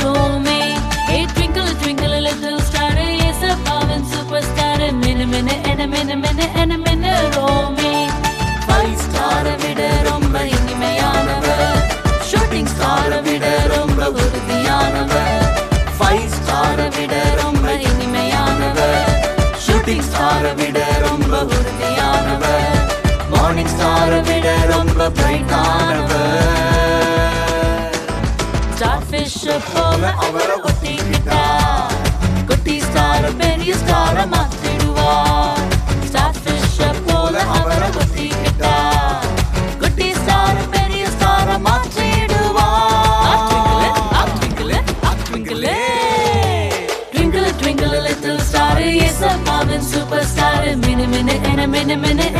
Rome. Hey, twinkle, twinkle, little star, yes, a power superstar. Rome. 5-star விட ரொம்ப இனிமையானவர். Shooting star விட ரொம்ப உறுதியானவர். 5-star விட ரொம்ப இனிமையானவர். Shooting star விட ரொம்ப உறுதியானவர். Morning star விட ரொம்ப பிரைட்டானவர். Starfish போல அவரை ஒட்டிக்கிட்டா குட்டி ஸ்டார் பெரிய ஸ்டார மாத்திடுவார். Starfish போல அவரை ஒட்டிக்கிட்டா குட்டி ஸ்டார் பெரிய ஸ்டார மாத்திடுவார். Twinkle, twinkle, little star, yes, a power superstar. Minute,